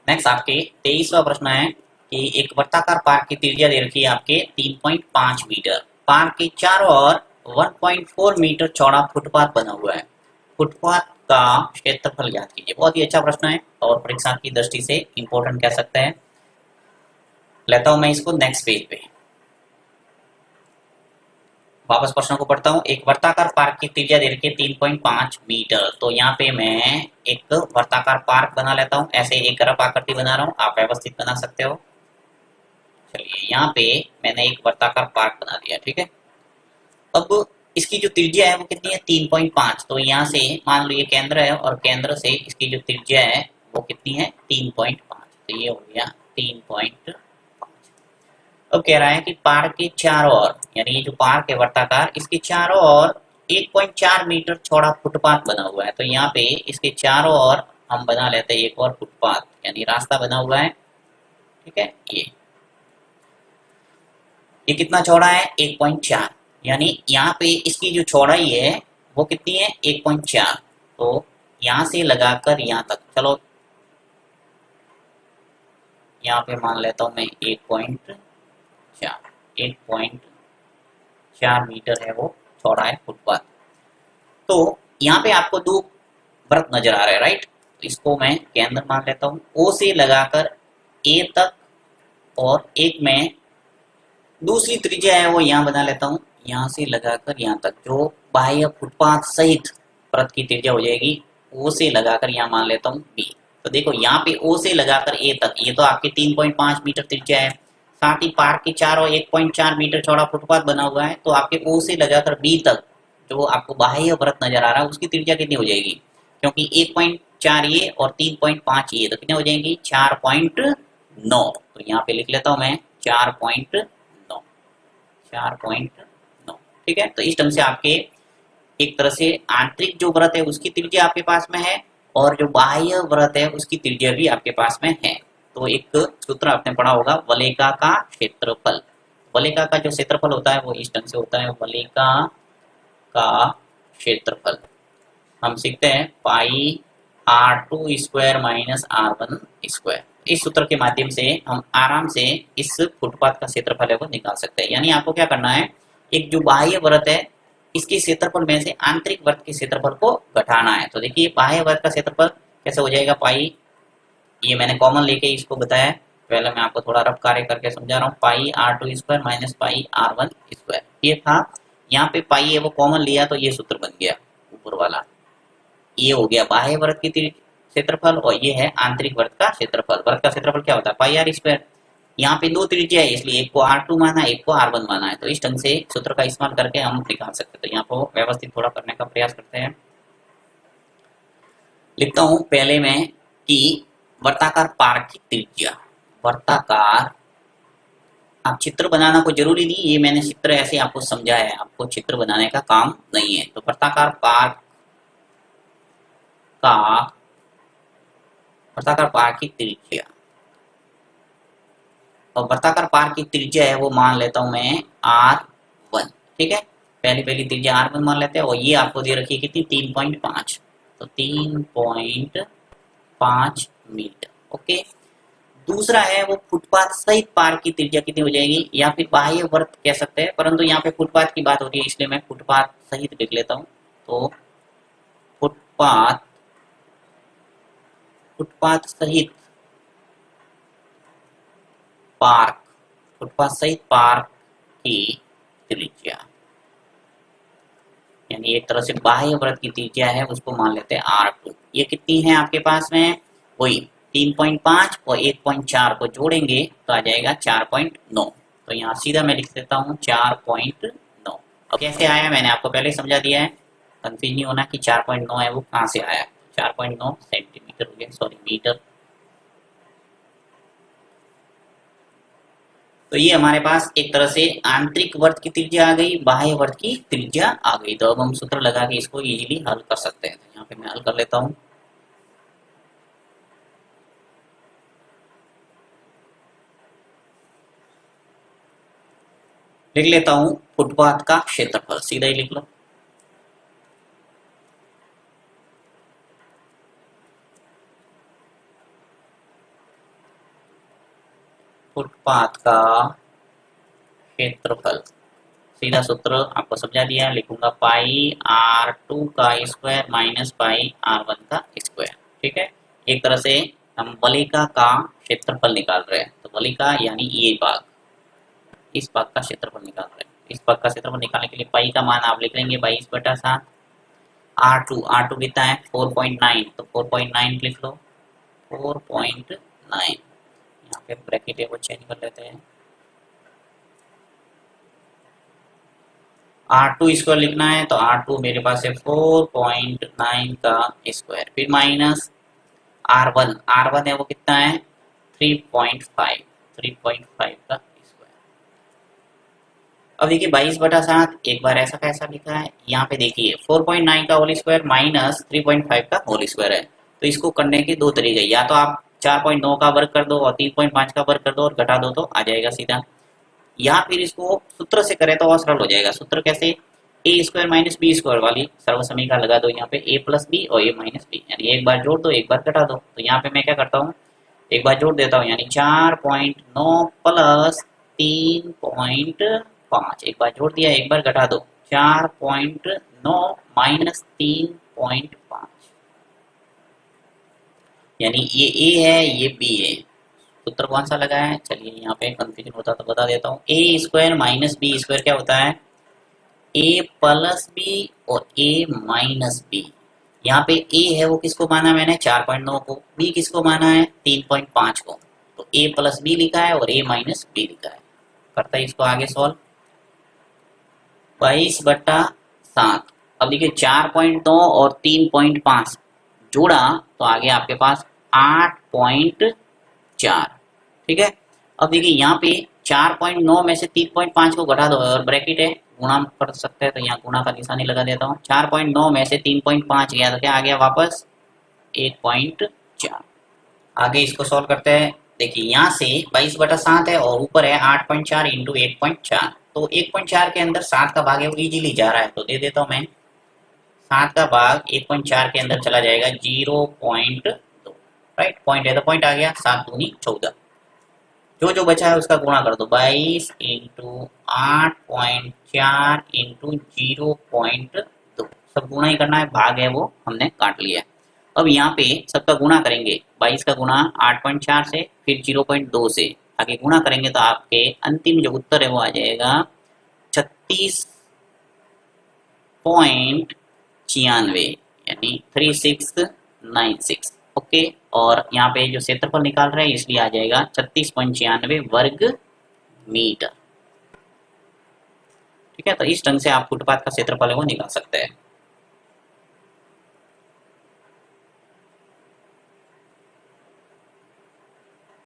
Next आपके 23वां प्रश्न है कि एक वर्ताकार पार्क की त्रिज्या दे रखी है आपके 3.5 मीटर। पार्क के चारों ओर 1.4 मीटर चौड़ा फुटपाथ बना हुआ है। फुटपाथ का क्षेत्रफल ज्ञात कीजिए। बहुत ही अच्छा प्रश्न है और परीक्षा की दृष्टि से इंपॉर्टेंट कह सकते हैं। लेता हूं मैं इसको नेक्स्ट पेज पे। वापस प्रश्न को पढ़ता हूँ। एक वर्ताकार पार्क की त्रिज्या दे रखी है 3.5 मीटर। तो यहाँ पे मैं एक वर्ताकार पार्क बना लेता हूँ। ऐसे एक तरफ आकृति बना रहा हूँ, आप व्यवस्थित बना सकते हो। चलिए यहाँ पे मैंने एक वर्ताकार पार्क बना दिया, ठीक है। अब इसकी जो त्रिज्या है वो कितनी है? 3.5। तो यहाँ से मान लो ये केंद्र है और केंद्र से इसकी जो त्रिज्या है वो कितनी है? 3.5। तो ये हो गया 3.5। अब कह रहा है कि पार्क के चारों ओर, यानी ये जो पार्क है वर्ताकार, इसके चारों ओर 1.4 मीटर चौड़ा फुटपाथ बना हुआ है। तो यहाँ पे इसके चारों ओर हम बना लेते हैं एक और फुटपाथ, यानी रास्ता बना हुआ है, ठीक है। ये कितना चौड़ा है? 1.4। यानी यहाँ पे इसकी जो चौड़ाई है वो कितनी है? 1.4। तो यहाँ से लगाकर यहाँ तक, चलो यहाँ पे मान लेता हूँ मैं 1.4 मीटर है वो चौड़ा है फुटपाथ। तो यहाँ पे आपको दो वृत्त नजर आ रहे हैं, राइट। तो इसको मैं केंद्र मान लेता हूँ। ओ से लगाकर ए तक, और एक मैं दूसरी त्रिज्या है वो यहाँ बना लेता हूँ। यहाँ से लगाकर यहाँ तक, जो बाह्य फुटपाथ सहित वृत्त की त्रिज्या हो जाएगी। ओ से लगाकर यहाँ मान लेता हूँ बी। तो देखो यहाँ पे ओ से लगाकर ए तक, ये तो आपके 3.5 मीटर त्रिज्या है। साथ ही पार्क के चारों 1.4 मीटर चौड़ा फुटपाथ बना हुआ है। तो आपके ओ से लगाकर बी तक जो आपको बाह्य वृत्त नजर आ रहा है उसकी त्रिज्या कितनी हो जाएगी? क्योंकि 1.4 ये और 3.5 ये, तो कितने हो जाएंगी? 4.9। तो यहाँ पे लिख लेता हूँ मैं 4.9। 4.9, ठीक है। तो इस ढंग से आपके एक तरह से आंतरिक जो वृत्त है उसकी त्रिज्या आपके पास में है, और जो बाह्य वृत्त है उसकी त्रिज्या भी आपके पास में है। तो एक सूत्र आपने पढ़ा होगा, वलयिका का क्षेत्रफल। वलयिका का जो क्षेत्रफल होता है वो इस ढंग से होता है, वलयिका का क्षेत्रफल। हम सीखते हैं पाई R2 square minus R1 square. इस सूत्र के माध्यम से हम आराम से इस फुटपाथ का क्षेत्रफल है वो निकाल सकते हैं। यानी आपको क्या करना है, एक जो बाह्य वृत्त है इसके क्षेत्रफल में से आंतरिक वृत्त के क्षेत्रफल को घटाना है। तो देखिए बाह्य वृत्त का क्षेत्रफल कैसे हो जाएगा? पाई, ये मैंने कॉमन लेके इसको बताया, पहले मैं आपको थोड़ा रफ कार्य करके समझा रहा हूँ। पाई R2 square minus pi R1 square, ये था। यहाँ पे पाई है वो कॉमन लिया तो ये सूत्र बन गया ऊपर वाला। ये हो गया बाह्य वृत्त की क्षेत्रफल, और ये है आंतरिक वृत्त का क्षेत्रफल। वृत्त का क्षेत्रफल क्या होता है? पाई आर स्क्वायर। यहाँ पे दो त्रिज्या है इसलिए एक को R2 माना है, एक को R1 माना है। तो इस ढंग से सूत्र का इस्तेमाल करके हम निकाल सकते हैं। तो यहाँ को व्यवस्थित थोड़ा करने का प्रयास करते हैं। लिखता हूँ पहले मैं कि वर्ताकार पार्क की त्रिज्या। वर्ताकार, आप चित्र बनाना कोई जरूरी नहीं, ये मैंने चित्र ऐसे आपको समझाया है, आपको चित्र बनाने का काम नहीं है। तो वर्ताकार पार्क का, वर्ताकार पार्क की त्रिज्या, और वर्ताकार पार्क की त्रिज्या है वो मान लेता हूं मैं R1, ठीक है। पहली पहली त्रिज्या R1 मान लेते हैं, और ये आपको दे रखी है कितनी? 3.5। तो 3.5 मीटर, ओके। दूसरा है वो फुटपाथ सहित पार्क की त्रिज्या कितनी हो जाएगी, या फिर बाह्य वृत्त कह सकते हैं, परंतु यहाँ पे फुटपाथ की बात हो रही है इसलिए मैं फुटपाथ सहित लिख लेता हूँ। तो फुटपाथ, फुटपाथ सहित पार्क, फुटपाथ सहित पार्क की त्रिज्या, यानी एक तरह से बाह्य वृत्त की त्रिज्या है उसको मान लेते हैं R2। ये कितनी है आपके पास में? वही 3.5 और 1.4 को जोड़ेंगे तो आ जाएगा 4.9। तो यहाँ सीधा मैं लिख देता हूँ 4.9। और कैसे आया मैंने आपको पहले समझा दिया है, कंफ्यूज नहीं होना कि 4.9 है वो कहाँ से आया। 4.9 सेंटीमीटर हो गया, सॉरी मीटर। तो ये हमारे पास एक तरह से आंतरिक वृत्त की त्रिज्या आ गई, बाह्य वृत्त की त्रिज्या आ गई। तो अब हम सूत्र लगा के इसको इजीली हल कर सकते हैं। तो यहाँ पे मैं हल कर लेता हूँ। लिख लेता हूँ फुटपाथ का क्षेत्रफल, सीधा ही लिख लो। फुटपाथ का क्षेत्रफल। सीधा सूत्र आपको समझा दिया, लिखूंगा पाई R2 का स्क्वायर माइनस पाई R1 का स्क्वायर। ठीक है, एक तरह से हम वलिका का क्षेत्रफल निकाल रहे हैं। तो वलिका यानी ये भाग, इस भाग का क्षेत्रफल निकाल रहे हैं। इस भाग का क्षेत्रफल निकालने के लिए पाई का मान आप लिख लेंगे 22/7। R2 कितना है 4.9, तो 4.9 लिख लो, 4.9। यहाँ पे ब्रैकेट है वो चेंज कर लेते हैं। R2 स्क्वायर लिखना है तो R2 मेरे पास है 4.9 का स्क्वायर, फिर माइनस R1 है वो कितना है 3.5 का स्क्वायर। अब देखिए 22/7 एक बार ऐसा कैसा लिखा है, यहाँ पे देखिए 4.9 का होल स्क्वायर माइनस 3.5 का होल स्क्वायर है। तो इसको करने के दो तरीके, या तो आप 4.9 का वर्ग कर दो और 3.5 का वर्ग कर दो और घटा दो तो आ जाएगा सीधा, या फिर इसको सूत्र से करें तो और सरल हो जाएगा। सूत्र कैसे, ए स्क्वायर माइनस बी स्क्वायर वाली सर्व समीकरण लगा दो, यहाँ पे ए प्लस बी और ए माइनस बी, यानी एक बार जोड़ दो एक बार घटा दो। तो यहाँ पे मैं क्या करता हूँ, एक बार जोड़ देता हूँ, यानी 4.9 प्लस 3.5, एक बार जोड़ दिया एक बार घटा दो, 4.9 माइनस 3.5, यानी ये ए है ये बी है। सूत्र कौन सा लगा है, चलिए यहाँ पे कंफ्यूजन होता तो बता देता हूँ। ए स्क्वायर माइनस बी स्क्वायर क्या होता है, ए प्लस बी और ए माइनस बी। यहाँ पे ए है वो किसको माना मैंने 4.9 को, बी किसको माना है 3.5 को, तो ए प्लस बी लिखा है और ए माइनस बी लिखा है। करता है इसको आगे सॉल्व, 22/7। अब देखिए 4.9 और 3.5 जोड़ा तो आगे आपके पास 8.4। ठीक है, अब देखिए यहाँ पे 4.9 में से 3.5 को घटा दो और ब्रैकेट है गुणा कर सकते हैं, तो यहाँ गुणा का निशानी लगा देता हूँ। 4.9 में से 3.5 गया तो क्या आ गया वापस 1.4। आगे इसको सॉल्व करते हैं। देखिए यहाँ से 22/7 है और ऊपर है 8.4 इंटू 1.4, तो 1.4 के अंदर 7 का भाग है वो इजीली जा रहा है, तो दे देता हूँ मैं 7 का भाग 1.4 के अंदर चला जाएगा 0.2। राइट, पॉइंट है तो पॉइंट आ गया, 7 दूनी 14। जो जो बचा है उसका गुणा कर दो, 22 इंटू 8.4 इंटू 0.2, सब गुणा ही करना है, भाग है वो हमने काट लिया। अब यहाँ पे सबका गुणा करेंगे, 22 का गुणा 8.4 से फिर 0.2 से आगे गुणा करेंगे तो आपके अंतिम जो उत्तर है वो आ जाएगा 36.96, यानी 3696। ओके, और यहाँ पे जो क्षेत्रफल निकाल रहे हैं इसलिए आ जाएगा 36.96 वर्ग मीटर। ठीक है, तो इस ढंग से आप फुटपाथ का क्षेत्रफल है वो निकाल सकते हैं।